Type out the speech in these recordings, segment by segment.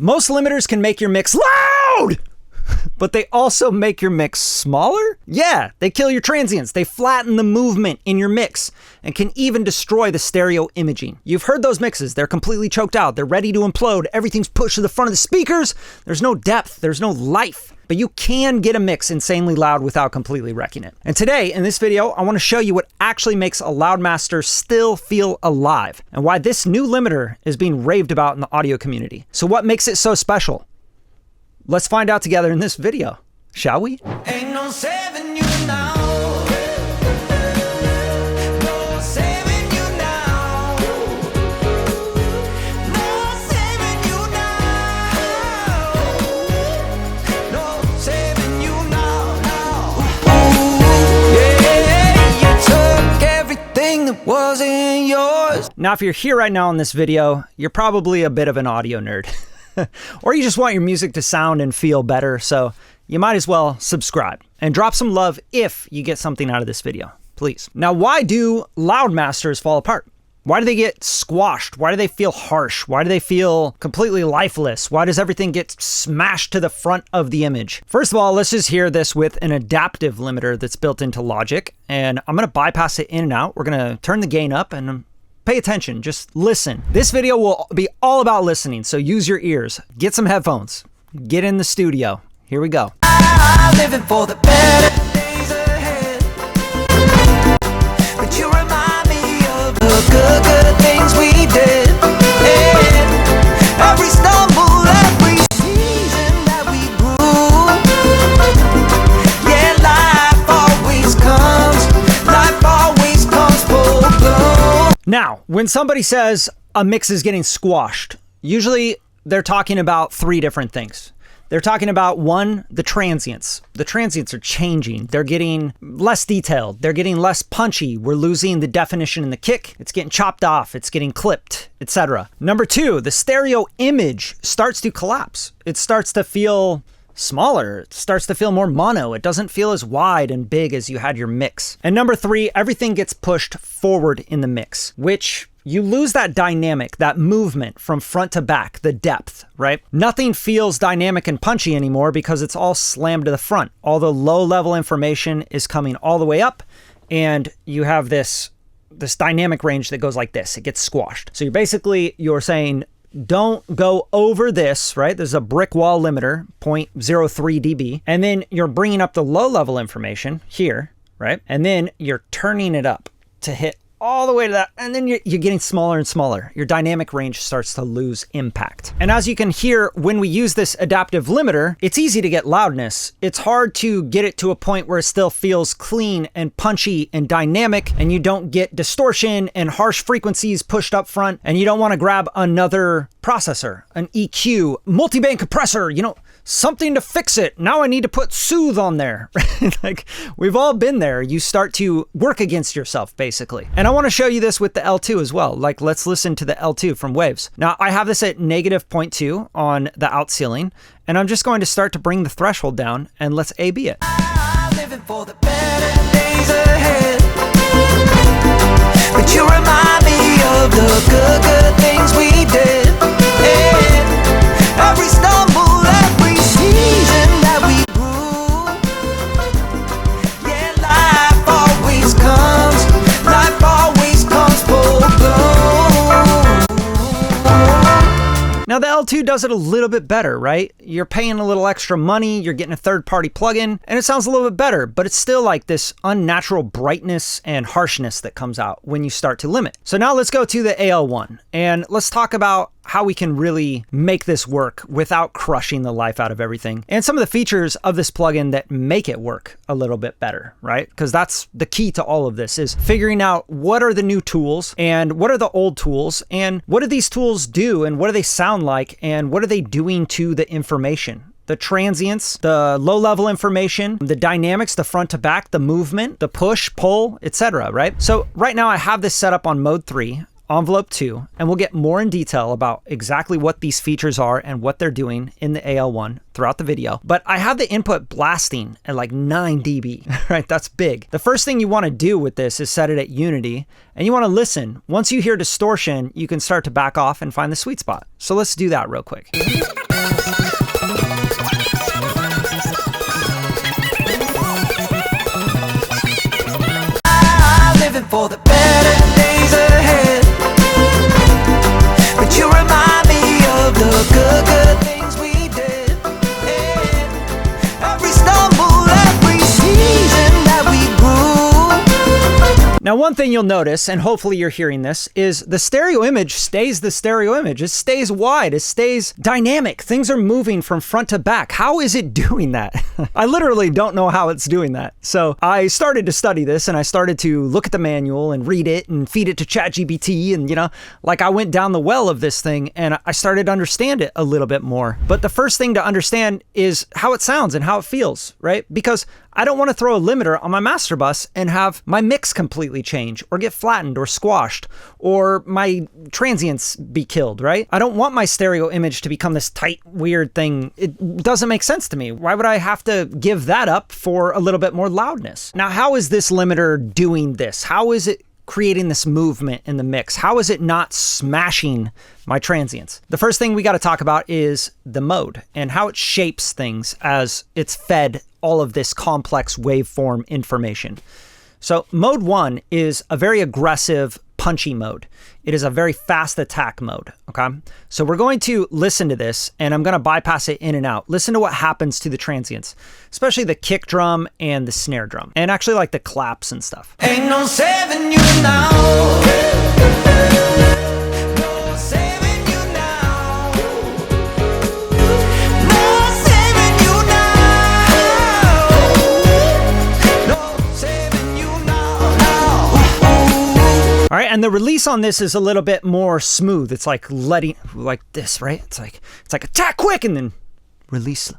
Most limiters can make your mix loud, but they also make your mix smaller? Yeah, they kill your transients. They flatten the movement in your mix and can even destroy the stereo imaging. You've heard those mixes. They're completely choked out. They're ready to implode. Everything's pushed to the front of the speakers. There's no depth. There's no life. But you can get a mix insanely loud without completely wrecking it. And today, in this video, I want to show you what actually makes a Loudmaster still feel alive and why this new limiter is being raved about in the audio community. So what makes it so special? Let's find out together in this video, shall we? Ain't no saving you now. No saving you now. No saving you now. No saving you now. Yeah, you took everything that wasn't yours. Now, if you're here right now in this video, you're probably a bit of an audio nerd. Or you just want your music to sound and feel better, so you might as well subscribe and drop some love if you get something out of this video, please. Now, why do Loudmasters fall apart? Why do they get squashed? Why do they feel harsh? Why do they feel completely lifeless? Why does everything get smashed to the front of the image? First of all, let's just hear this with an adaptive limiter that's built into Logic, and I'm gonna bypass it in and out. We're gonna turn the gain up and pay attention, just listen. This video will be all about listening, so use your ears. Get some headphones. Get in the studio. Here we go. I'm living for the better days ahead. But you remind me of the good things we did. And every stumble, every season that we grew. Yeah, life always comes full blown. Now, when somebody says a mix is getting squashed, usually they're talking about three different things. They're talking about, one, the transients. The transients are changing. They're getting less detailed. They're getting less punchy. We're losing the definition in the kick. It's getting chopped off. It's getting clipped, etc. Number two, the stereo image starts to collapse. It starts to feel smaller. It starts to feel more mono. It doesn't feel as wide and big as you had your mix. And number three, everything gets pushed forward in the mix, which you lose that dynamic, that movement from front to back, the depth, right? Nothing feels dynamic and punchy anymore because it's all slammed to the front. All the low-level information is coming all the way up, and you have this dynamic range that goes like this. It gets squashed. So you're saying, don't go over this, right? There's a brick wall limiter, 0.03 dB. And then you're bringing up the low level information here, right? And then you're turning it up to hit all the way to that. And then you're getting smaller and smaller. Your dynamic range starts to lose impact. And as you can hear, when we use this adaptive limiter, it's easy to get loudness. It's hard to get it to a point where it still feels clean and punchy and dynamic, and you don't get distortion and harsh frequencies pushed up front, and you don't want to grab another processor, an EQ, multiband compressor, something to fix it. Now I need to put soothe on there. Like, we've all been there. You start to work against yourself, basically. And I want to show you this with the L2 as well. Like, let's listen to the L2 from Waves. Now, I have this at negative 0.2 on the out ceiling, and I'm just going to start to bring the threshold down, and let's A/B it. I'm living for the better days ahead. But you remind me of the good things we did. And every stumble, every season that we grew. Yeah, life always comes full blown. Now the L2 does it a little bit better, right? You're paying a little extra money, you're getting a third-party plugin, and it sounds a little bit better, but it's still like this unnatural brightness and harshness that comes out when you start to limit. So now let's go to the AL1, and let's talk about how we can really make this work without crushing the life out of everything, and some of the features of this plugin that make it work a little bit better, right? Because that's the key to all of this, is figuring out what are the new tools and what are the old tools, and what do these tools do, and what do they sound like, and what are they doing to the information. The transients, the low-level information, the dynamics, the front to back, the movement, the push, pull, etc., right? So right now I have this set up on mode 3. Envelope 2, and we'll get more in detail about exactly what these features are and what they're doing in the AL1 throughout the video. But I have the input blasting at like 9 dB, right? That's big. The first thing you want to do with this is set it at unity, and you want to listen. Once you hear distortion, you can start to back off and find the sweet spot. So let's do that real quick. for the better days ahead. But you remind me of the good things we did. And every stumble, every season that we grew. Now, one thing you'll notice, and hopefully you're hearing this, is the stereo image stays the stereo image. It stays wide. It stays dynamic. Things are moving from front to back. How is it doing that? I literally don't know how it's doing that. So I started to study this, and I started to look at the manual and read it and feed it to ChatGPT. And, I went down the well of this thing, and I started to understand it a little bit more. But the first thing to understand is how it sounds and how it feels, right? Because I don't want to throw a limiter on my master bus and have my mix completely change or get flattened or squashed or my transients be killed, right? I don't want my stereo image to become this tight, weird thing. It doesn't make sense to me. Why would I have to give that up for a little bit more loudness? Now, how is this limiter doing this? How is it creating this movement in the mix? How is it not smashing my transients? The first thing we got to talk about is the mode and how it shapes things as it's fed all of this complex waveform information. So mode 1 is a very aggressive, punchy mode. It is a very fast attack mode, okay? So we're going to listen to this, and I'm going to bypass it in and out. Listen to what happens to the transients, especially the kick drum and the snare drum, and actually like the claps and stuff. Ain't no saving you now. No saving you now. No saving you now. No saving you now. All right, and the release on this is a little bit more smooth. It's like letting, like this, right? It's like attack quick and then release,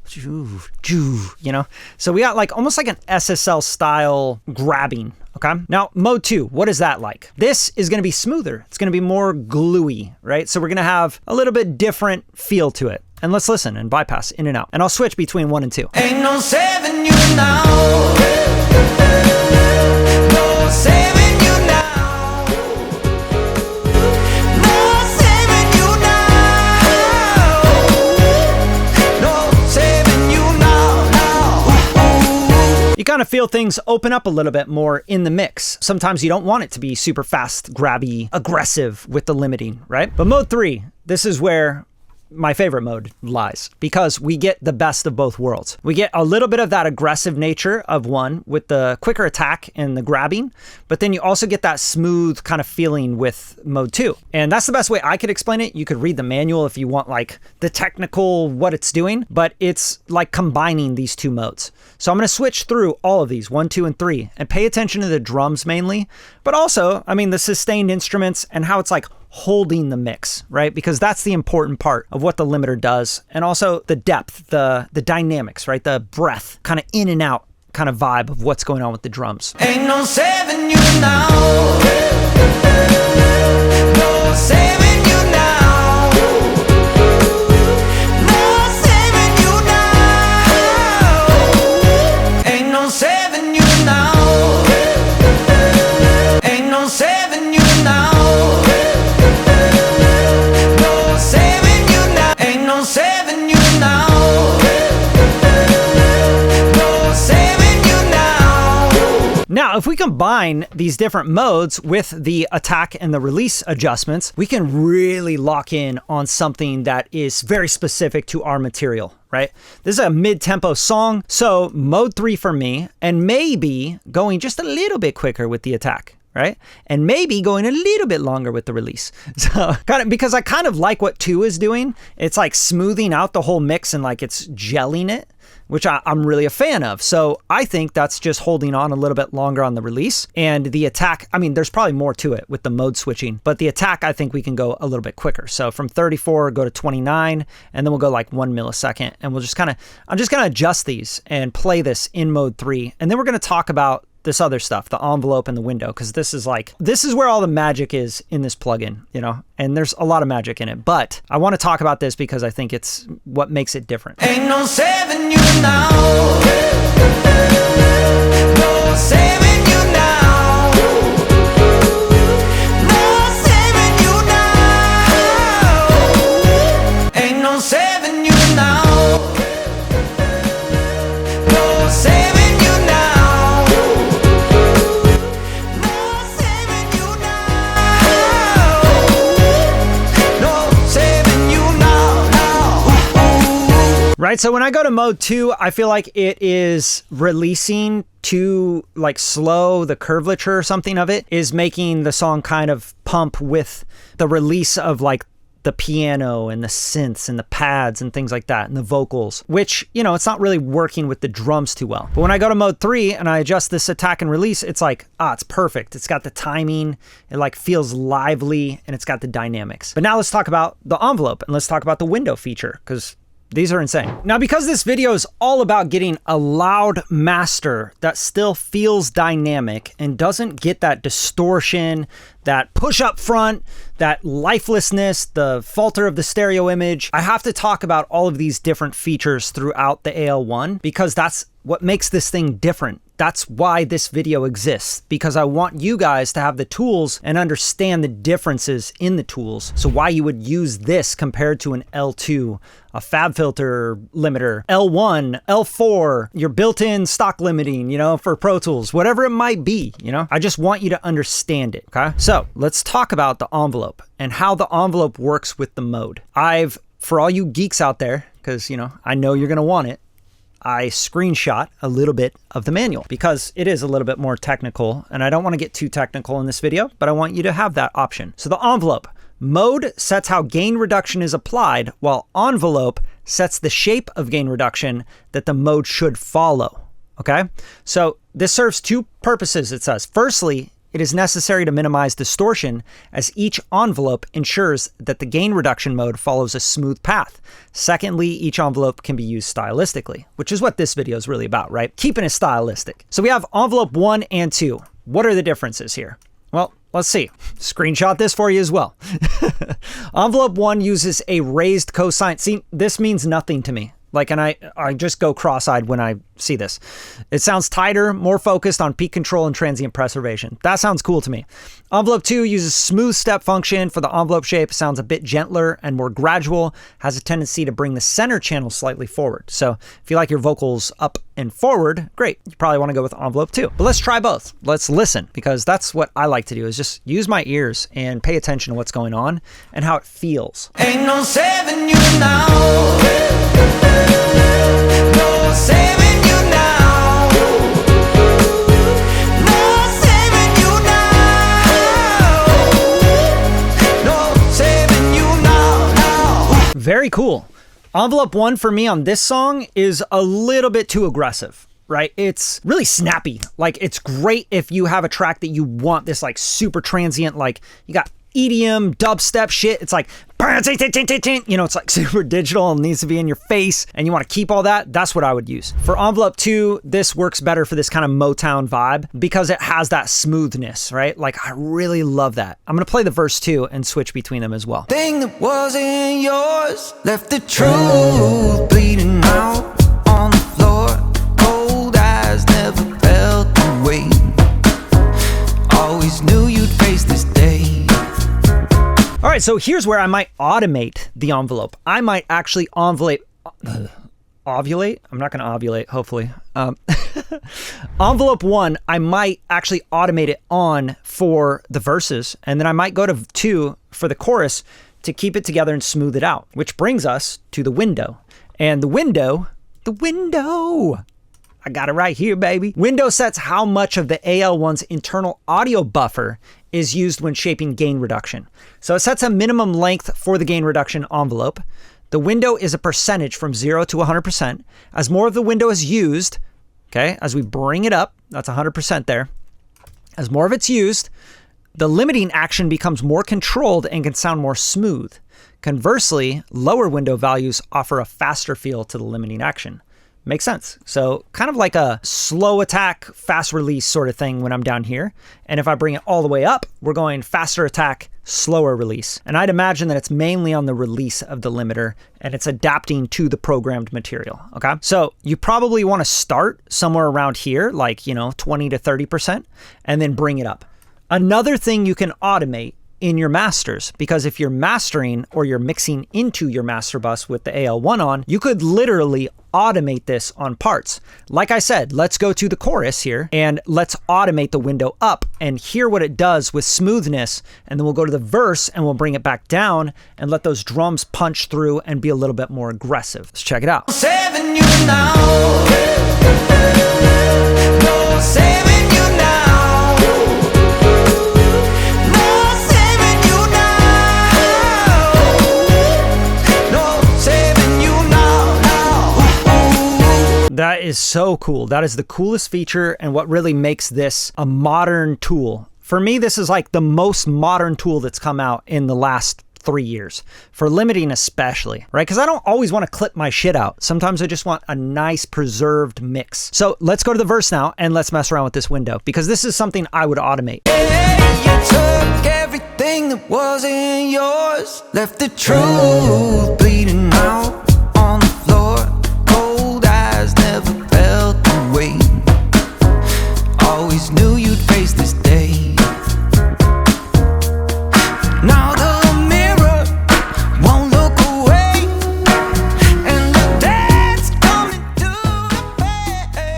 So we got like almost like an SSL style grabbing. Okay. Now, mode 2, what is that like? This is going to be smoother. It's going to be more gluey, right? So we're going to have a little bit different feel to it. And let's listen and bypass in and out. And I'll switch between 1 and 2. Ain't no saving you now. No saving you now. No saving you now. No saving you now. You kind of feel things open up a little bit more in the mix. Sometimes you don't want it to be super fast, grabby, aggressive with the limiting, right? But mode 3, this is where my favorite mode lies, because we get the best of both worlds. We get a little bit of that aggressive nature of 1 with the quicker attack and the grabbing, but then you also get that smooth kind of feeling with mode 2. And that's the best way I could explain it. You could read the manual if you want like the technical what it's doing, but it's like combining these two modes. So I'm going to switch through all of these 1, 2, and 3 and pay attention to the drums mainly, but also, I mean, the sustained instruments and how it's like holding the mix, right? Because that's the important part of what the limiter does. And also the depth, the dynamics, right? The breath, kind of in and out kind of vibe of what's going on with the drums. Ain't no saving you now. No saving you now. No saving you now. Ain't no saving you now. Ain't no saving you now. Now, if we combine these different modes with the attack and the release adjustments, we can really lock in on something that is very specific to our material, right? This is a mid-tempo song, so mode 3 for me, and maybe going just a little bit quicker with the attack, right? And maybe going a little bit longer with the release. So because I kind of like what 2 is doing. It's like smoothing out the whole mix and like it's gelling it, which I'm really a fan of. So I think that's just holding on a little bit longer on the release. And the attack, I mean, there's probably more to it with the mode switching, but the attack, I think we can go a little bit quicker. So from 34, go to 29, and then we'll go like 1 millisecond. And we'll just I'm just going to adjust these and play this in mode 3. And then we're going to talk about this other stuff, the envelope and the window, because this is where all the magic is in this plugin, and there's a lot of magic in it. But I want to talk about this because I think it's what makes it different. Ain't no saving you now. No saving you now. No saving you now. Ain't no saving you now. No saving you now. No saving Right, so when I go to mode 2, I feel like it is releasing too like slow. The curvature or something of it is making the song kind of pump with the release of like the piano and the synths and the pads and things like that and the vocals, which, you know, it's not really working with the drums too well. But when I go to mode 3 and I adjust this attack and release, it's like, it's perfect. It's got the timing, it like feels lively, and it's got the dynamics. But now let's talk about the envelope and let's talk about the window feature, because these are insane. Now, because this video is all about getting a loud master that still feels dynamic and doesn't get that distortion, that push up front, that lifelessness, the falter of the stereo image, I have to talk about all of these different features throughout the AL1 because that's what makes this thing different. That's why this video exists, because I want you guys to have the tools and understand the differences in the tools. So why you would use this compared to an L2, a FabFilter limiter, L1, L4, your built-in stock limiting, you know, for Pro Tools, whatever it might be, you know? I just want you to understand it, okay? So let's talk about the envelope and how the envelope works with the mode. For all you geeks out there, because, you know, I know you're gonna want it, I screenshot a little bit of the manual because it is a little bit more technical and I don't want to get too technical in this video, but I want you to have that option. So the envelope, mode sets how gain reduction is applied, while envelope sets the shape of gain reduction that the mode should follow, okay? So this serves two purposes, it says. Firstly, it is necessary to minimize distortion as each envelope ensures that the gain reduction mode follows a smooth path. Secondly, each envelope can be used stylistically, which is what this video is really about, right? Keeping it stylistic. So we have envelope 1 and 2. What are the differences here? Well, let's see. Screenshot this for you as well. Envelope 1 uses a raised cosine. See, this means nothing to me. Like, and I just go cross-eyed when I see this. It sounds tighter, more focused on peak control and transient preservation. That sounds cool to me. Envelope 2 uses smooth step function for the envelope shape. Sounds a bit gentler and more gradual. Has a tendency to bring the center channel slightly forward. So if you like your vocals up and forward, great. You probably want to go with envelope 2. But let's try both. Let's listen, because that's what I like to do, is just use my ears and pay attention to what's going on and how it feels. Ain't no saving you now. No saving you now. No saving you now. No saving you now. Very cool. Envelope 1 for me on this song is a little bit too aggressive, right? It's really snappy. Like, it's great if you have a track that you want this like super transient, like you got EDM, dubstep shit. It's like, you know, it's like super digital and needs to be in your face and you want to keep all that. That's what I would use. For envelope 2, this works better for this kind of Motown vibe because it has that smoothness, right? Like, I really love that. I'm going to play the verse 2 and switch between them as well. Thing that wasn't yours left the truth bleeding out on the floor. Cold eyes never felt the weight. Always knew you'd face this day. All right, so here's where I might automate the envelope. I might actually ovulate. I'm not going to ovulate, hopefully. Envelope 1, I might actually automate it on for the verses, and then I might go to 2 for the chorus to keep it together and smooth it out, which brings us to the window. And the window, I got it right here, baby. Window sets how much of the AL1's internal audio buffer is used when shaping gain reduction. So it sets a minimum length for the gain reduction envelope. The window is a percentage from 0 to 100%. As more of the window is used, okay, as we bring it up, that's 100% there. As more of it's used, the limiting action becomes more controlled and can sound more smooth. Conversely, lower window values offer a faster feel to the limiting action. Makes sense. So kind of like a slow attack, fast release sort of thing when I'm down here. And if I bring it all the way up, we're going faster attack, slower release. And I'd imagine that it's mainly on the release of the limiter and it's adapting to the programmed material. Okay. So you probably want to start somewhere around here, like, you know, 20 to 30%, and then bring it up. Another thing you can automate in your masters, because if you're mastering or you're mixing into your master bus with the AL1 on, you could literally automate this on parts. Like I said, let's go to the chorus here and let's automate the window up and hear what it does with smoothness. And then we'll go to the verse and we'll bring it back down and let those drums punch through and be a little bit more aggressive. Let's check it out. Saving you now. No saving you now. No saving you now. No saving you now. That is so cool. That is the coolest feature and what really makes this a modern tool. For me, this is like the most modern tool that's come out in the last 3 years, for limiting especially, right? Because I don't always want to clip my shit out. Sometimes I just want a nice preserved mix. So let's go to the verse now and let's mess around with this window because this is something I would automate. Hey, you took everything that wasn't yours, left the truth bleeding out on the floor. Cold eyes never felt the weight. Always knew you'd face this day. Now the mirror won't look away, and the dead's coming to the bay.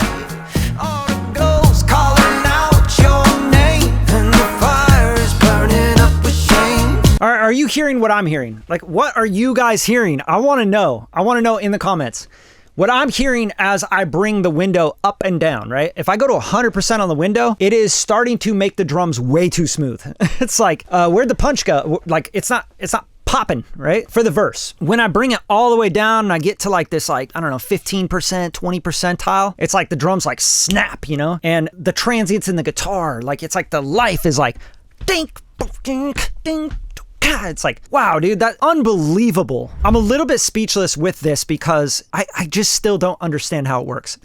All the ghosts calling out your name, and the fire's burning up with shame. Are you hearing what I'm hearing? Like, what are you guys hearing? I want to know. I want to know in the comments. What I'm hearing as I bring the window up and down, right? If I go to 100% on the window, it is starting to make the drums way too smooth. It's like, where'd the punch go? Like, it's not popping, right? For the verse. When I bring it all the way down and I get to like this, like, I don't know, 15%, 20%, it's like the drums like snap, you know? And the transients in the guitar, like, it's like the life is like, dink, dink, dink. It's like, wow, dude, that's unbelievable. I'm a little bit speechless with this because I just still don't understand how it works.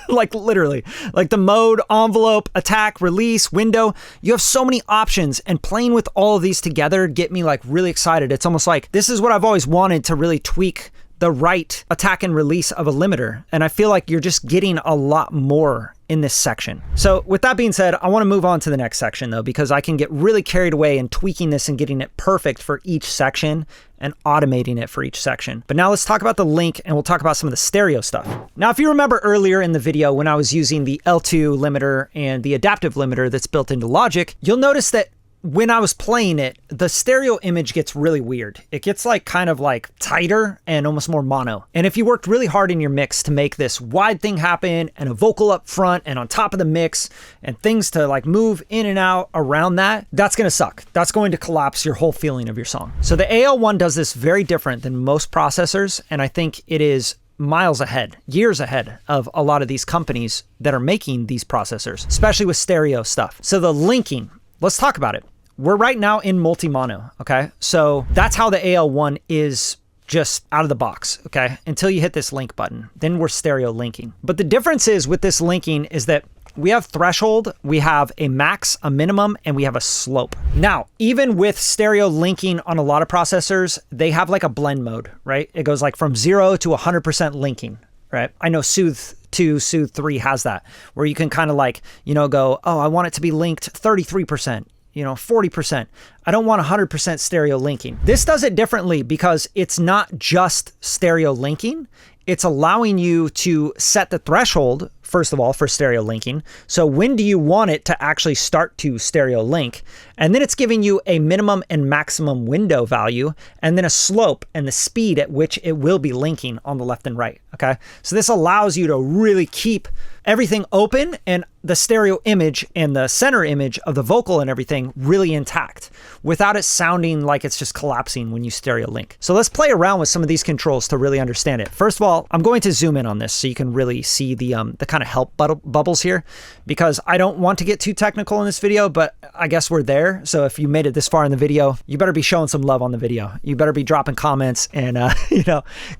Like literally, like the mode, envelope, attack, release, window, you have so many options, and playing with all of these together get me like really excited. It's almost like this is what I've always wanted to really tweak the right attack and release of a limiter. And I feel like you're just getting a lot more in this section. So with that being said, I want to move on to the next section though, because I can get really carried away in tweaking this and getting it perfect for each section and automating it for each section. But now let's talk about the link and we'll talk about some of the stereo stuff. Now, if you remember earlier in the video when I was using the L2 limiter and the adaptive limiter that's built into Logic, you'll notice that when I was playing it, the stereo image gets really weird. It gets like kind of like tighter and almost more mono. And if you worked really hard in your mix to make this wide thing happen and a vocal up front and on top of the mix and things to like move in and out around that, that's going to suck. That's going to collapse your whole feeling of your song. So the AL1 does this very different than most processors. And I think it is miles ahead, years ahead of a lot of these companies that are making these processors, especially with stereo stuff. So the linking, let's talk about it. We're right now in multi-mono, okay? So that's how the AL1 is just out of the box, okay? Until you hit this link button, then we're stereo linking. But the difference is with this linking is that we have threshold, we have a max, a minimum, and we have a slope. Now, even with stereo linking on a lot of processors, they have like a blend mode, right? It goes like from 0 to 100% linking, right? I know Soothe 2, Soothe 3 has that, where you can kind of like, you know, go, oh, I want it to be linked 33%. 40%. I don't want 100% stereo linking. This does it differently because it's not just stereo linking. It's allowing you to set the threshold, first of all, for stereo linking. So when do you want it to actually start to stereo link? And then it's giving you a minimum and maximum window value, and then a slope and the speed at which it will be linking on the left and right, okay? So this allows you to really keep everything open and the stereo image and the center image of the vocal and everything really intact without it sounding like it's just collapsing when you stereo link. So let's play around with some of these controls to really understand it. First of all, I'm going to zoom in on this so you can really see the kind of help bubbles here, because I don't want to get too technical in this video, but I guess we're there. So if you made it this far in the video, you better be showing some love on the video. You better be dropping comments and,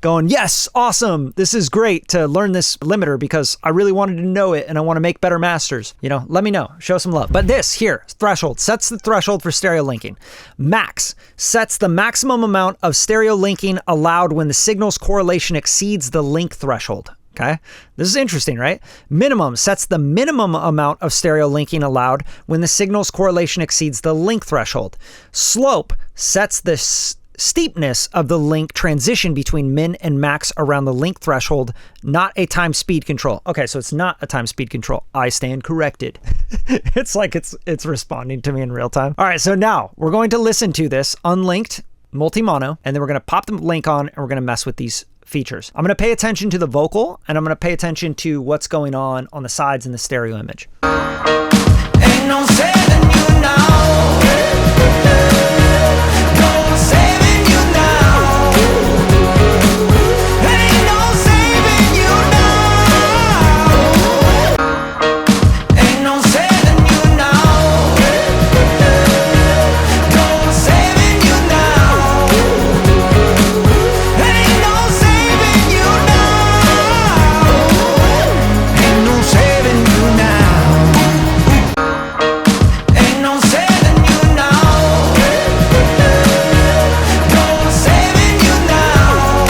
going, yes, awesome. This is great to learn this limiter because I really wanted to know it and I want to make better masters. Let me know, show some love. But this here, threshold, sets the threshold for stereo linking. Max sets the maximum amount of stereo linking allowed when the signal's correlation exceeds the link threshold. Okay, this is interesting, right? Minimum sets the minimum amount of stereo linking allowed when the signal's correlation exceeds the link threshold. Slope sets this steepness of the link transition between min and max around the link threshold, not a time speed control. Okay, so it's not a time speed control. I stand corrected. It's like it's responding to me in real time. All right, so now we're going to listen to this unlinked multi-mono, and then we're going to pop the link on and we're going to mess with these features. I'm going to pay attention to the vocal, and I'm going to pay attention to what's going on the sides in the stereo image. Ain't no saving you now. No saving you now. Ain't no saving you now. Ain't no saving you now. No saving you now. Ain't no saving you now. Ain't no saving you now. Ain't no saving you now. No saving you now.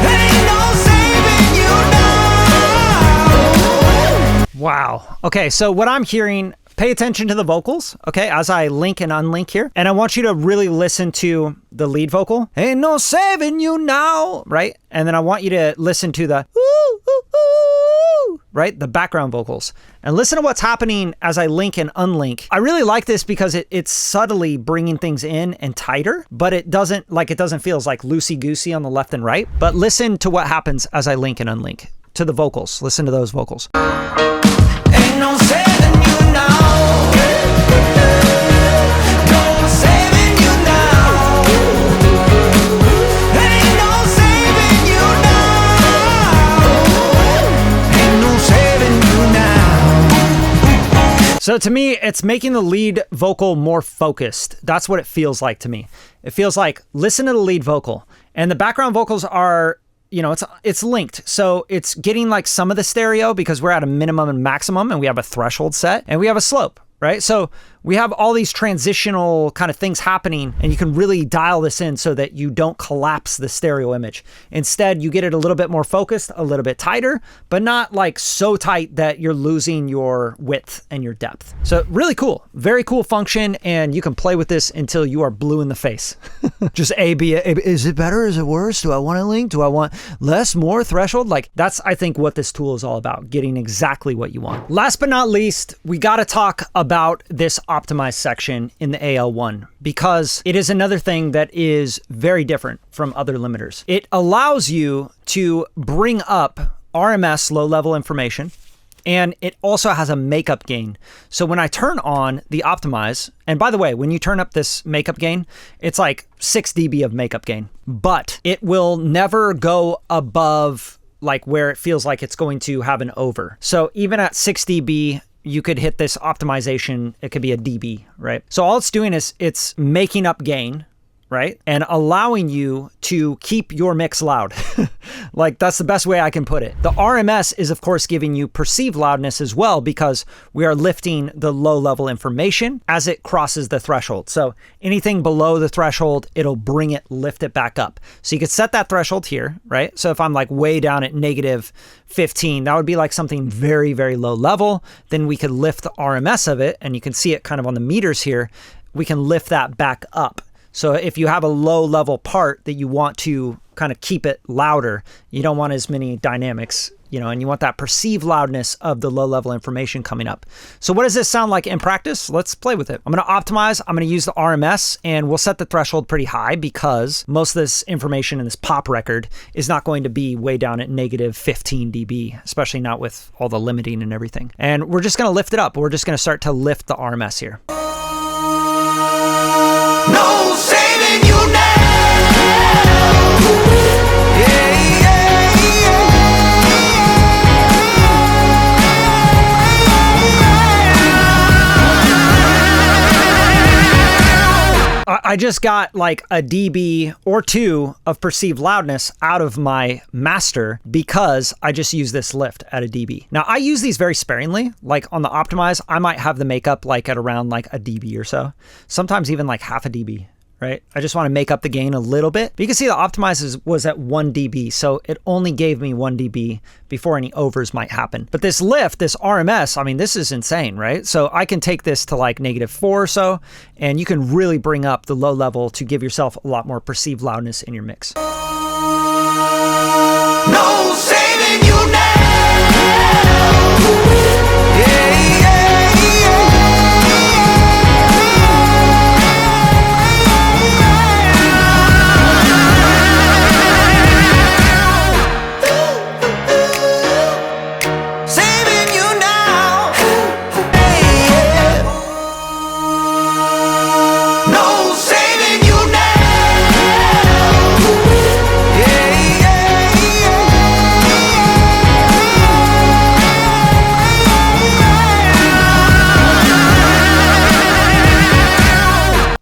Ain't no saving you now. Wow. Okay, so what I'm hearing, pay attention to the vocals, okay, as I link and unlink here. And I want you to really listen to the lead vocal. Ain't no saving you now, right? And then I want you to listen to the ooh, ooh, ooh, right? The background vocals. And listen to what's happening as I link and unlink. I really like this because it's subtly bringing things in and tighter, but it doesn't feel as like loosey-goosey on the left and right. But listen to what happens as I link and unlink to the vocals. Listen to those vocals. Ain't no saving you now. No saving you now. Ain't no saving you now. Ain't no saving you now. So to me, it's making the lead vocal more focused. That's what it feels like to me. It feels like, listen to the lead vocal, and the background vocals are, you know, it's linked. So it's getting like some of the stereo because we're at a minimum and maximum, and we have a threshold set and we have a slope, right? So we have all these transitional kind of things happening, and you can really dial this in so that you don't collapse the stereo image. Instead, you get it a little bit more focused, a little bit tighter, but not like so tight that you're losing your width and your depth. So really cool, very cool function, and you can play with this until you are blue in the face. Just A, B, is it better? Is it worse? Do I want a link? Do I want less, more threshold? Like that's, I think, what this tool is all about, getting exactly what you want. Last but not least, we got to talk about this optimized section in the AL1, because it is another thing that is very different from other limiters. It allows you to bring up RMS low-level information, and it also has a makeup gain. So when I turn on the optimize, and by the way, when you turn up this makeup gain, it's like 6 dB of makeup gain, but it will never go above like where it feels like it's going to have an over. So even at 6 dB, you could hit this optimization. It could be a dB, right? So all it's doing is it's making up gain, right? And allowing you to keep your mix loud. Like that's the best way I can put it. The RMS is of course giving you perceived loudness as well, because we are lifting the low level information as it crosses the threshold. So anything below the threshold, it'll bring it, lift it back up. So you could set that threshold here, right? So if I'm like way down at -15, that would be like something very, very low level. Then we could lift the RMS of it, and you can see it kind of on the meters here. We can lift that back up. So if you have a low level part that you want to kind of keep it louder, you don't want as many dynamics, you know, and you want that perceived loudness of the low level information coming up. So what does this sound like in practice? Let's play with it. I'm going to optimize. I'm going to use the RMS, and we'll set the threshold pretty high because most of this information in this pop record is not going to be way down at -15 dB, especially not with all the limiting and everything. And we're just going to lift it up. We're just going to start to lift the RMS here. No saving you now. Yeah, yeah, yeah. I just got like a dB or 2 of perceived loudness out of my master because I just use this lift at a dB. Now I use these very sparingly. Like on the optimize, I might have the makeup like at around like a dB or so. Sometimes even like half a dB, right? I just want to make up the gain a little bit. But you can see the optimize was at 1 dB, so it only gave me 1 dB before any overs might happen. But this lift, this RMS, I mean, this is insane, right? So I can take this to like -4 or so, and you can really bring up the low level to give yourself a lot more perceived loudness in your mix. No saving you now. Yeah, yeah, yeah. Saving you now. Yeah. No saving you now.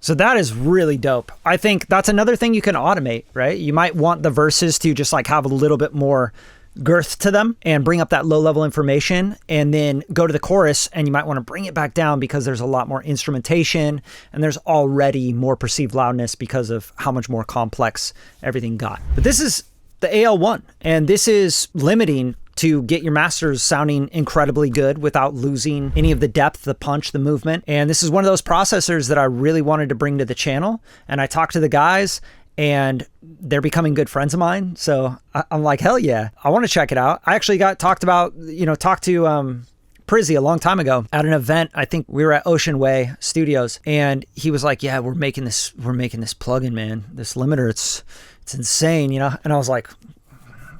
So that is really dope. I think that's another thing you can automate, right? You might want the verses to just like have a little bit more girth to them and bring up that low level information, and then go to the chorus and you might want to bring it back down because there's a lot more instrumentation and there's already more perceived loudness because of how much more complex everything got. But this is the AL1, and this is limiting to get your masters sounding incredibly good without losing any of the depth, the punch, the movement. And this is one of those processors that I really wanted to bring to the channel. And I talked to the guys and they're becoming good friends of mine. So I'm like, hell yeah, I want to check it out. I actually talked to Prizzy a long time ago at an event. I think we were at Ocean Way Studios, and he was like, yeah, we're making this plugin, man, this limiter. It's insane, you know? And I was like,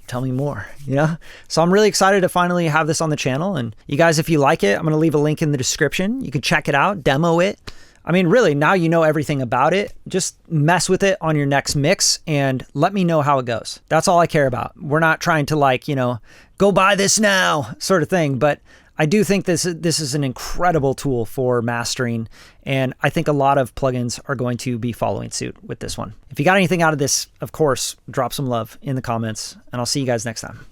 tell me more, you know? So I'm really excited to finally have this on the channel. And you guys, if you like it, I'm going to leave a link in the description. You can check it out, demo it. I mean, really, now you know everything about it. Just mess with it on your next mix and let me know how it goes. That's all I care about. We're not trying to like, you know, go buy this now sort of thing. But I do think this is an incredible tool for mastering, and I think a lot of plugins are going to be following suit with this one. If you got anything out of this, of course, drop some love in the comments, and I'll see you guys next time.